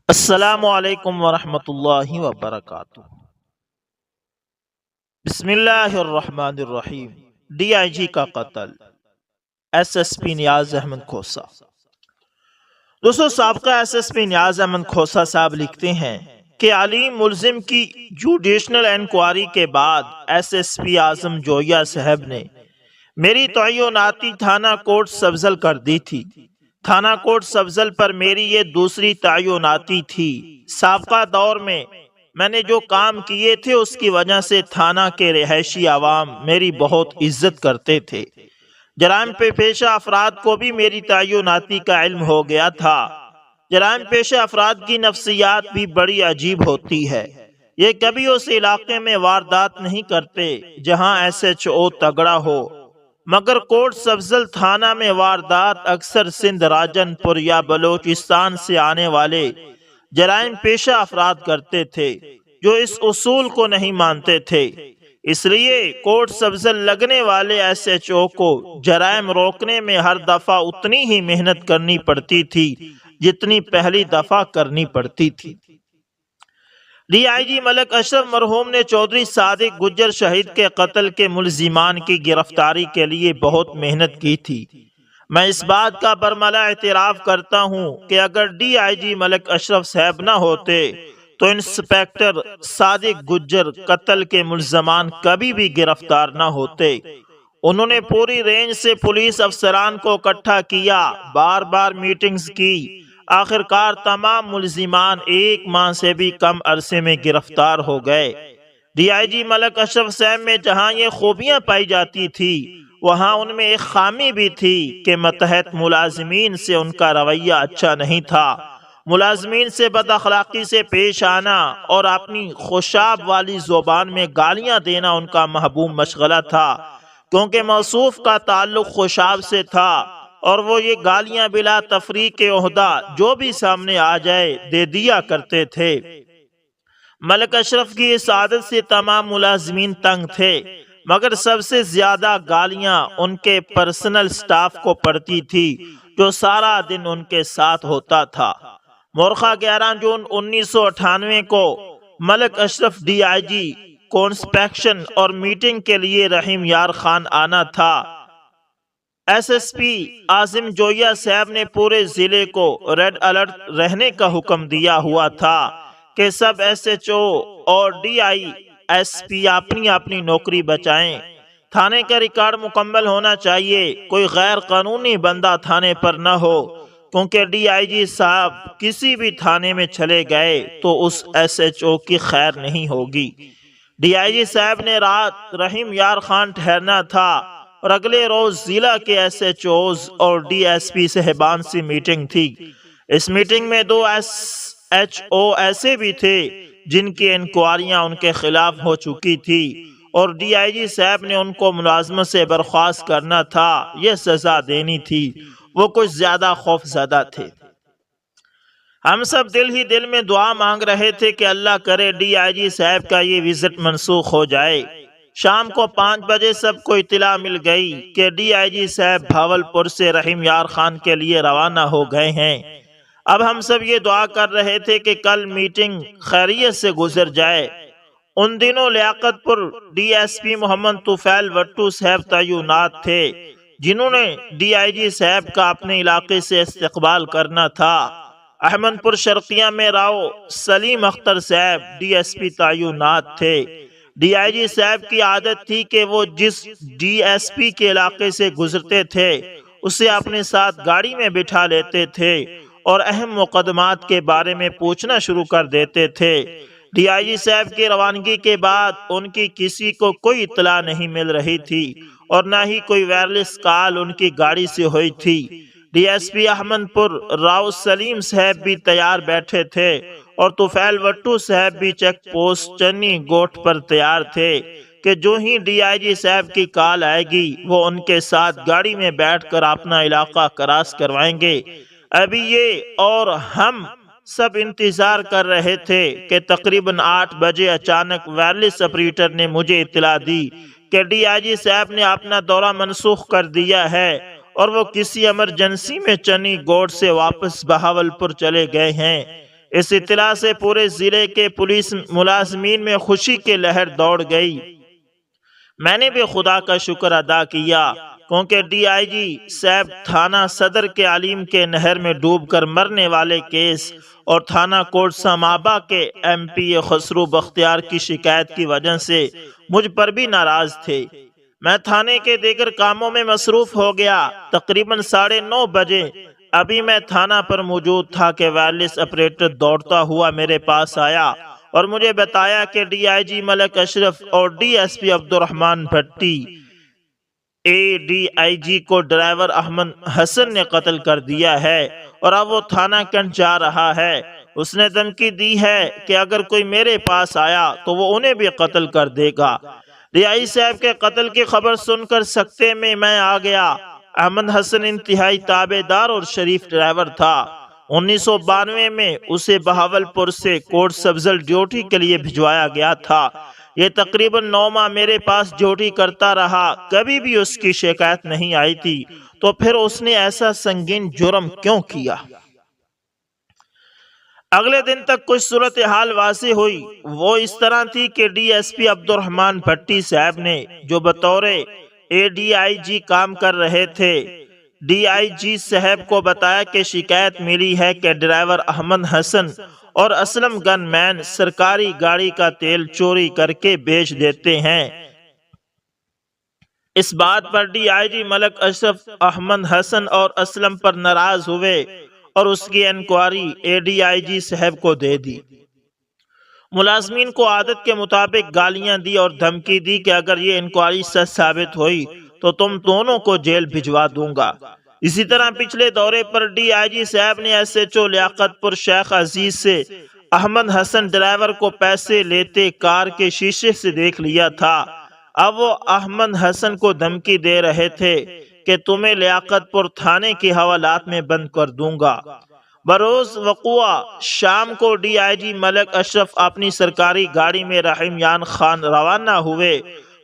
السلام علیکم ورحمۃ اللہ وبرکاتہ۔ بسم اللہ الرحمن الرحیم۔ ڈی آئی جی کا قتل، ایس ایس پی نیاز احمد کھوسہ۔ دوستو، سابقہ ایس ایس پی نیاز احمد کھوسہ صاحب لکھتے ہیں کہ علیم ملزم کی جوڈیشنل انکوائری کے بعد ایس ایس پی اعظم جویا صاحب نے میری تعیناتی تھانہ کوٹ سبزل کر دی تھی۔ تھانہ کوٹ سبزل پر میری یہ دوسری تعیناتی تھی۔ سابقہ دور میں نے جو کام کیے تھے اس کی وجہ سے تھانہ کے رہائشی عوام میری بہت عزت کرتے تھے۔ جرائم پیشہ افراد کو بھی میری تعیناتی کا علم ہو گیا تھا۔ جرائم پیشہ افراد کی نفسیات بھی بڑی عجیب ہوتی ہے۔ یہ کبھی اس علاقے میں واردات نہیں کرتے جہاں ایس ایچ او تگڑا ہو، مگر کوٹ سبزل تھانہ میں واردات اکثر سندھ، راجن پور یا بلوچستان سے آنے والے جرائم پیشہ افراد کرتے تھے جو اس اصول کو نہیں مانتے تھے۔ اس لیے کوٹ سبزل لگنے والے ایس ایچ او کو جرائم روکنے میں ہر دفعہ اتنی ہی محنت کرنی پڑتی تھی جتنی پہلی دفعہ کرنی پڑتی تھی۔ ڈی آئی جی ملک اشرف مرحوم نے چودھری صادق گجر شہید کے قتل کے ملزمان کی گرفتاری کے لیے بہت محنت کی تھی۔ میں اس بات کا برملا اعتراف کرتا ہوں کہ اگر ڈی آئی جی ملک اشرف صاحب نہ ہوتے تو انسپیکٹر صادق گجر قتل کے ملزمان کبھی بھی گرفتار نہ ہوتے۔ انہوں نے پوری رینج سے پولیس افسران کو اکٹھا کیا، بار بار میٹنگز کی، آخر کار تمام ملزمان ایک ماہ سے بھی کم عرصے میں گرفتار ہو گئے۔ ڈی آئی جی ملک اشرف صاحب میں جہاں یہ خوبیاں پائی جاتی تھی، وہاں ان میں ایک خامی بھی تھی کہ متحد ملازمین سے ان کا رویہ اچھا نہیں تھا۔ ملازمین سے بد اخلاقی سے پیش آنا اور اپنی خوشاب والی زبان میں گالیاں دینا ان کا محبوب مشغلہ تھا، کیونکہ موصوف کا تعلق خوشاب سے تھا اور وہ یہ گالیاں بلا تفریق عہدہ جو بھی سامنے آ جائے دے دیا کرتے تھے۔ ملک اشرف کی اس عادت سے تمام ملازمین تنگ تھے، مگر سب سے زیادہ گالیاں ان کے پرسنل سٹاف کو پڑتی تھی جو سارا دن ان کے ساتھ ہوتا تھا۔ مورخہ 11 جون 1998 کو ملک اشرف ڈی آئی جی کو انسپیکشن اور میٹنگ کے لیے رحیم یار خان آنا تھا۔ ایس ایس پی اعظم جویا صاحب نے پورے ضلع کو ریڈ الرٹ رہنے کا حکم دیا ہوا تھا کہ سب ایس ایچ او اور ڈی آئی ایس پی اپنی اپنی نوکری بچائیں۔ تھانے کا ریکارڈ مکمل ہونا چاہیے، کوئی غیر قانونی بندہ تھانے پر نہ ہو، کیونکہ ڈی آئی جی صاحب کسی بھی تھانے میں چلے گئے تو اس ایس ایچ او کی خیر نہیں ہوگی۔ ڈی آئی جی صاحب نے رات رحیم یار خان ٹھہرنا تھا اور اگلے روز ضلع کے ایس ایچ اوز اور ڈی ایس پی صاحبان سے میٹنگ تھی۔ اس میٹنگ میں 2 ایس ایچ او ایسے بھی تھے جن کی انکوائریاں ان کے خلاف ہو چکی تھی اور ڈی آئی جی صاحب نے ان کو ملازمت سے برخاست کرنا تھا، یہ سزا دینی تھی۔ وہ کچھ زیادہ خوف زدہ تھے۔ ہم سب دل ہی دل میں دعا مانگ رہے تھے کہ اللہ کرے ڈی آئی جی صاحب کا یہ وزٹ منسوخ ہو جائے۔ شام کو 5 بجے سب کو اطلاع مل گئی کہ ڈی آئی جی صاحب بھاولپور سے رحیم یار خان کے لیے روانہ ہو گئے ہیں۔ اب ہم سب یہ دعا کر رہے تھے کہ کل میٹنگ خیریت سے گزر جائے۔ ان دنوں لیاقت پور ڈی ایس پی محمد طفیل وٹو صاحب تعینات تھے، جنہوں نے ڈی آئی جی صاحب کا اپنے علاقے سے استقبال کرنا تھا۔ احمد پور شرقیہ میں راؤ سلیم اختر صاحب ڈی ایس پی تعینات تھے۔ ڈی آئی جی صاحب کی عادت تھی کہ وہ جس ڈی ایس پی کے علاقے سے گزرتے تھے اسے اپنے ساتھ گاڑی میں بٹھا لیتے تھے اور اہم مقدمات کے بارے میں پوچھنا شروع کر دیتے تھے۔ ڈی آئی جی صاحب کی روانگی کے بعد ان کی کسی کو کوئی اطلاع نہیں مل رہی تھی اور نہ ہی کوئی وائرلیس کال ان کی گاڑی سے ہوئی تھی۔ ڈی ایس پی احمد پور راؤ سلیم صاحب بھی تیار بیٹھے تھے اور طفیل وٹو صاحب بھی چیک پوسٹ چنی گوٹھ پر تیار تھے کہ جو ہی ڈی آئی جی صاحب کی کال آئے گی وہ ان کے ساتھ گاڑی میں بیٹھ کر اپنا علاقہ کراس کروائیں گے۔ ابھی یہ اور ہم سب انتظار کر رہے تھے کہ تقریباً 8 بجے اچانک وائرلیس آپریٹر نے مجھے اطلاع دی کہ ڈی آئی جی صاحب نے اپنا دورہ منسوخ کر دیا ہے اور وہ کسی ایمرجنسی میں چنی گوٹھ سے واپس بہاولپور چلے گئے ہیں۔ اس اطلاع سے پورے ضلع کے پولیس ملازمین میں خوشی کی لہر دوڑ گئی۔ میں نے بھی خدا کا شکر ادا کیا کیونکہ ڈی آئی جی صاحب تھانہ صدر کے علیم کے نہر میں ڈوب کر مرنے والے کیس اور تھانہ کوٹ سمابا کے ایم پی خسرو بختیار کی شکایت کی وجہ سے مجھ پر بھی ناراض تھے۔ میں تھانے کے دیگر کاموں میں مصروف ہو گیا۔ تقریباً 9:30 بجے ابھی میں تھانہ پر موجود تھا کہ وائرلیس آپریٹر دوڑتا ہوا میرے پاس آیا اور مجھے بتایا کہ ڈی آئی جی ملک اشرف اور ڈی ایس پی عبد الرحمن بھٹی اے ڈی آئی جی کو ڈرائیور احمد حسن نے قتل کر دیا ہے اور اب وہ تھانہ کنڈ جا رہا ہے۔ اس نے دھمکی دی ہے کہ اگر کوئی میرے پاس آیا تو وہ انہیں بھی قتل کر دے گا۔ ڈی آئی صاحب کے قتل کی خبر سن کر سکتے میں آ گیا۔ احمد حسن انتہائی تابع دار اور شریف ڈرائیور تھا۔ 1992 میں اسے بہاولپور سے کوٹ سبزل ڈیوٹی کے لیے بھجوایا گیا تھا۔ یہ تقریباً 9 ماہ میرے پاس ڈیوٹی کرتا رہا، کبھی بھی اس کی شکایت نہیں آئی تھی، تو پھر اس نے ایسا سنگین جرم کیوں کیا؟ اگلے دن تک کچھ صورتحال واضح ہوئی۔ وہ اس طرح تھی کہ ڈی ایس پی عبد الرحمن بھٹی صاحب نے، جو بطور اے ڈی آئی جی کام کر رہے تھے، ڈی آئی جی صاحب کو بتایا کہ شکایت ملی ہے کہ ڈرائیور احمد حسن اور اسلم گن مین سرکاری گاڑی کا تیل چوری کر کے بیچ دیتے ہیں۔ اس بات پر ڈی آئی جی ملک اشرف احمد حسن اور اسلم پر ناراض ہوئے اور اس کی انکوائری اے ڈی آئی جی صاحب کو دے دی۔ ملازمین کو عادت کے مطابق گالیاں دی اور دھمکی دی کہ اگر یہ انکوائری سچ ثابت ہوئی تو تم دونوں کو جیل بھجوا دوں گا۔ اسی طرح پچھلے دورے پر ڈی آئی جی صاحب نے ایس ایچ او لیاقت پور شیخ عزیز سے احمد حسن ڈرائیور کو پیسے لیتے کار کے شیشے سے دیکھ لیا تھا۔ اب وہ احمد حسن کو دھمکی دے رہے تھے کہ تمہیں لیاقت پور تھانے کے حوالات میں بند کر دوں گا۔ بروز وقوع شام کو ڈی آئی جی ملک اشرف اپنی سرکاری گاڑی میں رحیم یان خان روانہ ہوئے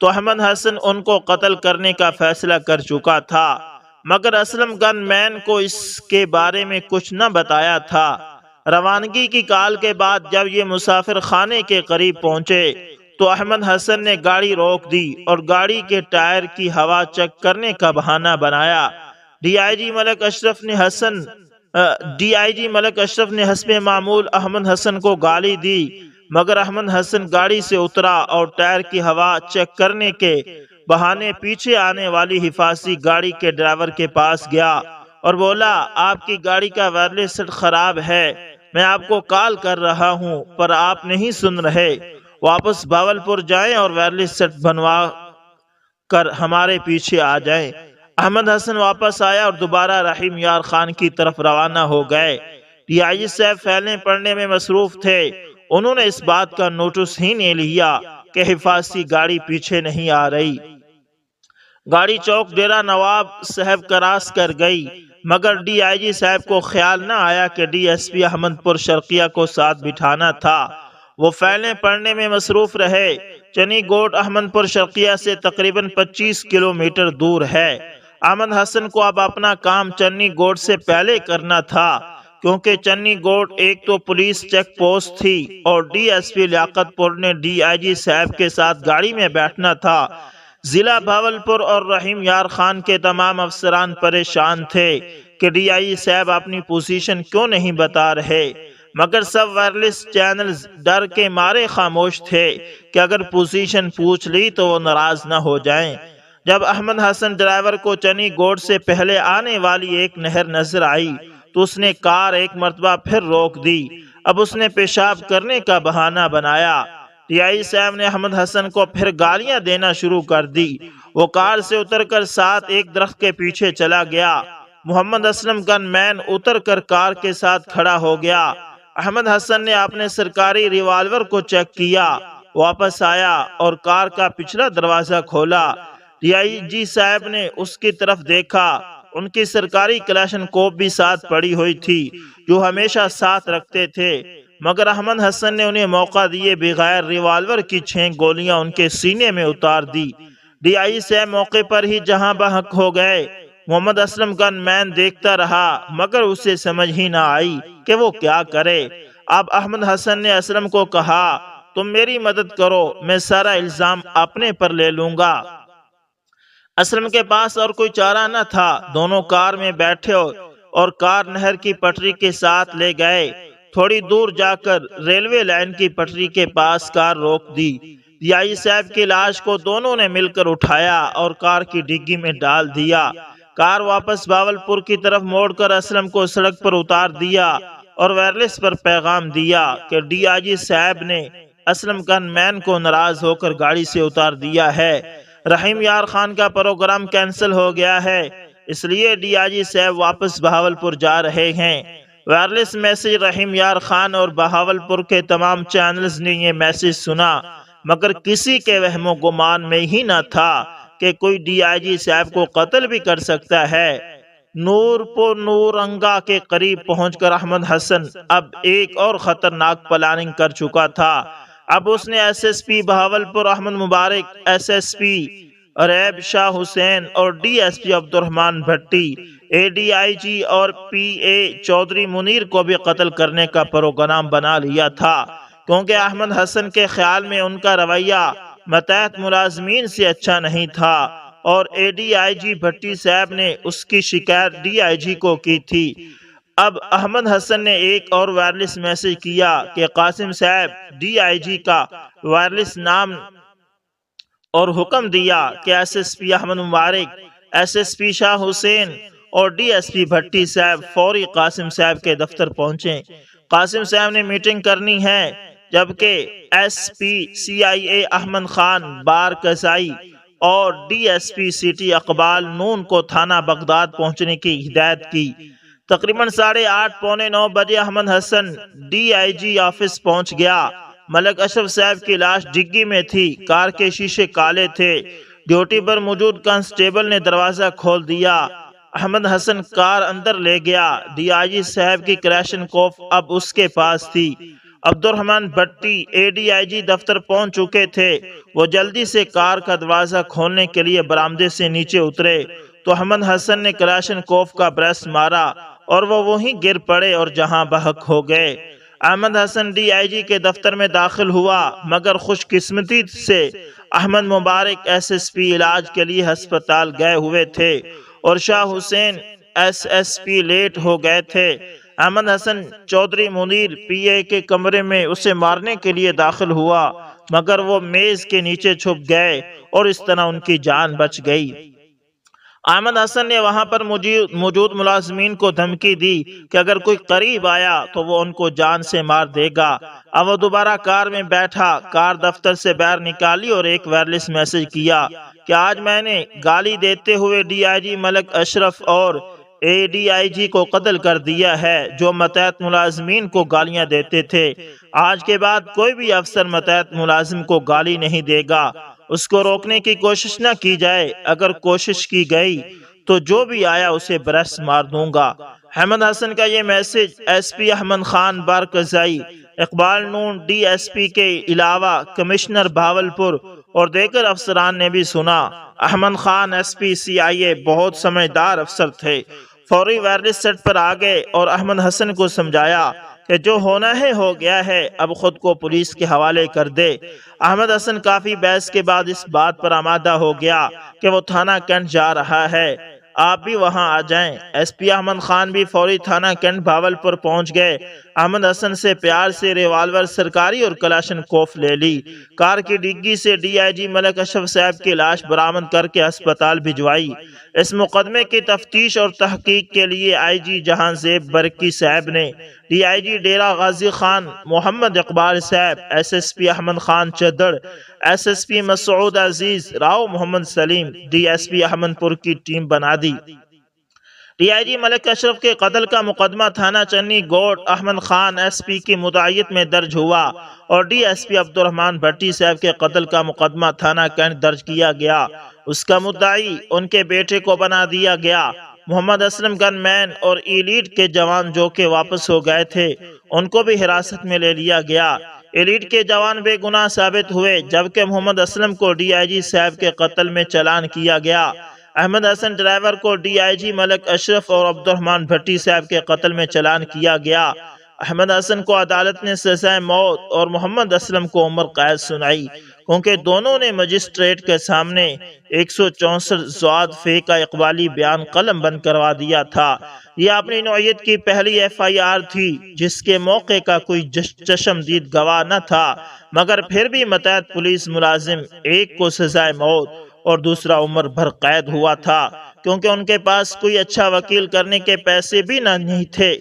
تو احمد حسن ان کو قتل کرنے کا فیصلہ کر چکا تھا، مگر اسلم گن مین کو اس کے بارے میں کچھ نہ بتایا تھا۔ روانگی کی کال کے بعد جب یہ مسافر خانے کے قریب پہنچے تو احمد حسن نے گاڑی روک دی اور گاڑی کے ٹائر کی ہوا چیک کرنے کا بہانہ بنایا۔ ڈی آئی جی ملک اشرف نے حسب معمول احمد حسن کو گالی دی، مگر احمد حسن گاڑی سے اترا اور ٹائر کی ہوا چیک کرنے کے بہانے پیچھے آنے والی حفاظتی گاڑی کے ڈرائیور کے پاس گیا اور بولا، آپ کی گاڑی کا وائرلیس سیٹ خراب ہے، میں آپ کو کال کر رہا ہوں پر آپ نہیں سن رہے، واپس بہاولپور جائیں اور وائرلیس سیٹ بنوا کر ہمارے پیچھے آ جائیں۔ احمد حسن واپس آیا اور دوبارہ رحیم یار خان کی طرف روانہ ہو گئے۔ ڈی آئی جی صاحب فیلیں پڑھنے میں مصروف تھے۔ انہوں نے اس بات کا نوٹس ہی نہیں لیا کہ حفاظتی گاڑی پیچھے نہیں آ رہی۔ گاڑی چوک ڈیرہ نواب صاحب کراس کر گئی، مگر ڈی آئی جی صاحب کو خیال نہ آیا کہ ڈی ایس پی احمد پور شرقیہ کو ساتھ بٹھانا تھا۔ وہ فائلیں پڑھنے میں مصروف رہے۔ چنی گوٹ احمد پور شرقیہ سے تقریباً 25 کلومیٹر دور ہے۔ احمد حسن کو اب اپنا کام چنی گوٹ سے پہلے کرنا تھا، کیونکہ چنی گوٹ ایک تو پولیس چیک پوسٹ تھی اور ڈی ایس پی لیاقت پور نے ڈی آئی جی صاحب کے ساتھ گاڑی میں بیٹھنا تھا۔ ضلع بہاولپور اور رحیم یار خان کے تمام افسران پریشان تھے کہ ڈی آئی جی صاحب اپنی پوزیشن کیوں نہیں بتا رہے، مگر سب وائرلیس چینلز ڈر کے مارے خاموش تھے کہ اگر پوزیشن پوچھ لی تو وہ ناراض نہ ہو جائیں۔ جب احمد حسن ڈرائیور کو چنی گوٹ سے پہلے آنے والی ایک نہر نظر آئی تو اس نے کار ایک مرتبہ پھر روک دی۔ اب اس نے پیشاب کرنے کا بہانہ بنایا۔ ڈی آئی صاحب نے احمد حسن کو پھر گالیاں دینا شروع کر دی۔ وہ کار سے اتر کر ساتھ ایک درخت کے پیچھے چلا گیا۔ محمد اسلم گن مین اتر کر کار کے ساتھ کھڑا ہو گیا۔ احمد حسن نے اپنے سرکاری ریوالور کو چیک کیا، واپس آیا اور کار کا پچھلا دروازہ کھولا۔ ڈی آئی جی صاحب نے اس کی طرف دیکھا۔ ان کی سرکاری کلاشن کوپ بھی ساتھ پڑی ہوئی تھی جو ہمیشہ ساتھ رکھتے تھے، مگر احمد حسن نے انہیں موقع دیے بغیر ریوالور کی 6 گولیاں ان کے سینے میں اتار دی۔ ڈی آئی صاحب موقع پر ہی جہاں بحق ہو گئے۔ محمد اسلم گن مین دیکھتا رہا، مگر اسے سمجھ ہی نہ آئی کہ وہ کیا کرے۔ اب احمد حسن نے اسلم کو کہا تم میری مدد کرو، میں سارا الزام اپنے پر لے لوں گا۔ اسلم کے پاس اور کوئی چارہ نہ تھا۔ دونوں کار میں بیٹھے اور کار نہر کی پٹری کے ساتھ لے گئے۔ تھوڑی دور جا کر ریلوے لائن کی پٹری کے پاس کار روک دی۔ ڈی صاحب کی لاش کو دونوں نے مل کر اٹھایا اور کار کی ڈگی میں ڈال دیا۔ کار واپس بہاولپور کی طرف موڑ کر اسلم کو سڑک پر اتار دیا اور وائرلیس پر پیغام دیا کہ ڈی صاحب نے اسلم گن مین کو ناراض ہو کر گاڑی سے اتار دیا ہے۔ رحیم یار خان کا پروگرام کینسل ہو گیا ہے، اس لیے ڈی صاحب واپس بہاولپور جا رہے ہیں۔ وائرلیس میسج رحیم یار خان اور بہاولپور کے تمام چینلز نے یہ میسج سنا، مگر کسی کے وہم و گمان میں ہی نہ تھا کہ کوئی ڈی صاحب کو قتل بھی کر سکتا ہے۔ نورپور نورنگا کے قریب پہنچ کر احمد حسن اب ایک اور خطرناک پلاننگ کر چکا تھا۔ اب اس نے ایس پی بہاولپور احمد مبارک، ایس پی ریب شاہ حسین اور ڈی ایس پی عبد الرحمان بھٹی، ADIG اور PA چودھری منیر کو بھی قتل کرنے کا پروگرام بنا لیا تھا، کیونکہ احمد حسن کے خیال میں ان کا رویہ ماتحت ملازمین سے اچھا نہیں تھا اور ADIG بھٹی صاحب نے اس کی شکایت DIG کو کی تھی۔ اب احمد حسن نے ایک اور وائرلیس میسج کیا کہ قاسم صاحب DIG کا وائرلیس نام اور حکم دیا کہ SSP احمد مبارک، SSP شاہ حسین اور DSP بھٹی صاحب فوری قاسم صاحب کے دفتر پہنچیں۔ قاسم صاحب نے میٹنگ کرنی ہے، جبکہ SP CIA احمد خان بار قضائی اور DSP سٹی اقبال نون کو تھانہ بغداد پہنچنے کی ہدایت کی۔ تقریباً 8:30 پونے 9 بجے احمد حسن DIG آفس پہنچ گیا۔ ملک اشرف صاحب کی لاش ڈگی میں تھی، کار کے شیشے کالے تھے۔ ڈیوٹی پر موجود کانسٹیبل نے دروازہ کھول دیا۔ احمد حسن کار اندر لے گیا۔ DIG صاحب کی کریشن کوف اب اس کے پاس تھی۔ عبد الرحمان بھٹی ADIG دفتر پہنچ چکے تھے۔ وہ جلدی سے کار کا دروازہ کھولنے کے لیے برآمدے سے نیچے اترے تو احمد حسن نے کریشن کوف کا پریس مارا اور وہ وہیں گر پڑے اور جہاں بحق ہو گئے۔ احمد حسن DIG کے دفتر میں داخل ہوا، مگر خوش قسمتی سے احمد مبارک SSP علاج کے لیے ہسپتال گئے ہوئے تھے اور شاہ حسین SSP لیٹ ہو گئے تھے۔ احمد حسن چودھری منیر PA کے کمرے میں اسے مارنے کے لیے داخل ہوا، مگر وہ میز کے نیچے چھپ گئے اور اس طرح ان کی جان بچ گئی۔ احمد حسن نے وہاں پر موجود ملازمین کو دھمکی دی کہ اگر کوئی قریب آیا تو وہ ان کو جان سے مار دے گا۔ اب وہ دوبارہ کار میں بیٹھا، کار دفتر سے باہر نکالی اور ایک وائرلیس میسج کیا کہ آج میں نے گالی دیتے ہوئے DIG ملک اشرف اور ADIG کو قتل کر دیا ہے، جو ماتحت ملازمین کو گالیاں دیتے تھے۔ آج کے بعد کوئی بھی افسر ماتحت ملازم کو گالی نہیں دے گا، اس کو روکنے کی کوشش نہ کی جائے۔ اگر کوشش کی گئی تو جو بھی آیا اسے برس مار دوں گا۔ احمد حسن کا یہ میسج SP احمد خان بارکزائی، اقبال نون DSP کے علاوہ کمشنر بہاولپور اور دیگر افسران نے بھی سنا۔ احمد خان SP CIA بہت سمجھدار افسر تھے، فوری وائرلیس سیٹ پر آ گئے اور احمد حسن کو سمجھایا کہ جو ہونا ہے ہو گیا ہے، اب خود کو پولیس کے حوالے کر دے۔ احمد حسن کافی بحث کے بعد اس بات پر آمادہ ہو گیا کہ وہ تھانہ کینٹ جا رہا ہے، آپ بھی وہاں آ جائیں۔ SP احمد خان بھی فوری تھانہ کینٹ بہاولپور پہنچ گئے۔ احمد حسن سے پیار سے ریوالور سرکاری اور کلاشن کوف لے لی۔ کار کی ڈگی سے DIG ملک اشرف صاحب کی لاش برآمد کر کے ہسپتال بھجوائی۔ اس مقدمے کی تفتیش اور تحقیق کے لیے IG جہاں زیب برکی صاحب نے، DIG ڈیرہ غازی خان محمد اقبال صاحب، SSP احمد خان چدڑ، SSP مسعود عزیز، راؤ محمد سلیم، DSP احمد پور کی ٹیم بنا دی۔ DIG ملک اشرف کے قتل کا مقدمہ تھانہ چنی گوٹ احمد خان SP کی مدعیت میں درج ہوا اور DSP عبد الرحمان بھٹی صاحب کے قتل کا مقدمہ تھانہ کینٹ درج کیا گیا۔ اس کا مدعی ان کے بیٹے کو بنا دیا گیا۔ محمد اسلم گن مین اور ایلیٹ کے جوان جو کہ واپس ہو گئے تھے، ان کو بھی حراست میں لے لیا گیا۔ ایلیٹ کے جوان بے گناہ ثابت ہوئے، جبکہ محمد اسلم کو DIG صاحب کے قتل میں چالان کیا گیا۔ احمد حسن ڈرائیور کو DIG ملک اشرف اور عبد الرحمان بھٹی صاحب کے قتل میں چالان کیا گیا۔ احمد حسن کو عدالت نے سزائے موت اور محمد اسلم کو عمر قید سنائی، کیونکہ دونوں نے مجسٹریٹ کے سامنے 164 ضوابط فے کا اقبالی بیان قلم بند کروا دیا تھا۔ یہ اپنی نوعیت کی پہلی FIR تھی جس کے موقع کا کوئی چشمدید گواہ نہ تھا، مگر پھر بھی متحد پولیس ملازم ایک کو سزائے موت اور دوسرا عمر بھر قید ہوا تھا، کیونکہ ان کے پاس کوئی اچھا وکیل کرنے کے پیسے بھی نہیں تھے۔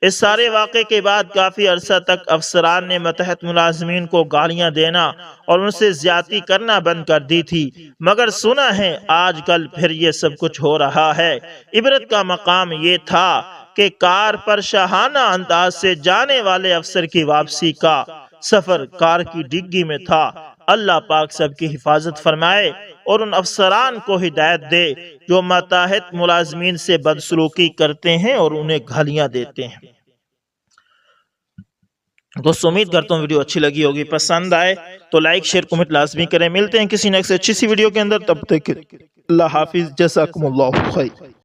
اس سارے واقعے کے بعد کافی عرصہ تک افسران نے متحد ملازمین کو گالیاں دینا اور ان سے زیادتی کرنا بند کر دی تھی، مگر سنا ہے آج کل پھر یہ سب کچھ ہو رہا ہے۔ عبرت کا مقام یہ تھا کہ کار پر شاہانہ انداز سے جانے والے افسر کی واپسی کا سفر کار کی ڈگی میں تھا۔ اللہ پاک سب کی حفاظت فرمائے اور ان افسران کو ہدایت دے جو متحد ملازمین سے بدسلوکی کرتے ہیں اور انہیں گالیاں دیتے ہیں۔ دوستو امید کرتا ہوں ویڈیو اچھی لگی ہوگی، پسند آئے تو لائک شیئر کمنٹ لازمی کریں۔ ملتے ہیں کسی نیکسٹ اچھی سی ویڈیو کے اندر، تب تک اللہ حافظ، جزاکم اللہ خیر۔